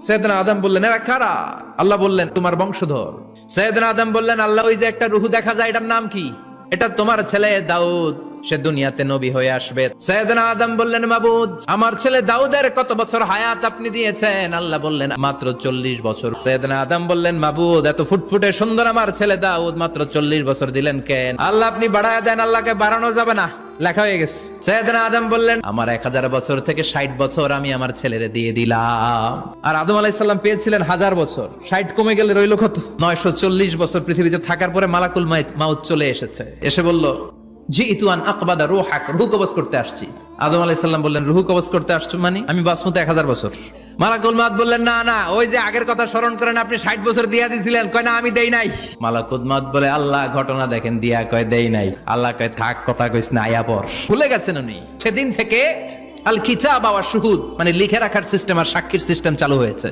সৈয়দনা আদম বললেন এরা কারা? আল্লাহ বললেন তোমার বংশধর। সৈয়দনা আদম বললেন আল্লাহ ওই যে একটা রূহ দেখা যায় এটার নাম কি? এটা তোমার ছেলে দাউদ, সে দুনিয়াতে নবী হয়ে আসবে। সৈয়দনা আদম বললেন মাবুদ আমার ছেলে দাউদের কত বছর হায়াত আপনি দিয়েছেন? আল্লাহ বললেন মাত্র 40 বছর। সৈয়দনা আদম বললেন মাবুদ এত ফুটফুটে সুন্দর আমার ছেলে দাউদ মাত্র 40 বছর দিলেন কেন? আল্লাহ আপনি বাড়ায় দেন, আল্লাহকে বাড়ানো যাবে না, লেখা হয়ে গেছে। সৈয়দনা আদম বললেন আমার 1000 বছর থেকে 60 বছর আমি আমার ছেলেরে দিয়ে দিলাম। আর আদম আলাইহিস সালাম পেয়েছিলেন 1000 বছর, 60 কমে গেলে রইল কত? 940 বছর পৃথিবীতে থাকার পরে মালাকুল মাউত চলে এসেছে, এসে বলল জিইতু আন আকবাদা রূহাক, রূহ কবজ করতে আসছি। আদম আলাইহিস সালাম বললেন রূহ কবজ করতে আসছো মানে? আমি বাঁচমু 1000 বছর। মালাকুল মাউত বললেন না না, ওই যে আগের কথা স্মরণ করেন আপনি 60 বছর দিয়া দিয়েছিলেন। কয় না আমি দেই নাই। মালাকুল মাউত বলে আল্লাহ ঘটনা দেখেন, দিয়া কয় দেই নাই। আল্লাহ কয় থাক কথা কইস না, আয়া পর। ভুলে গেছেন উনি। সেদিন থেকে আল কিতাব ওয়া শুহুদ মানে লিখে রাখার সিস্টেম আর সাক্ষীর সিস্টেম চালু হয়েছে।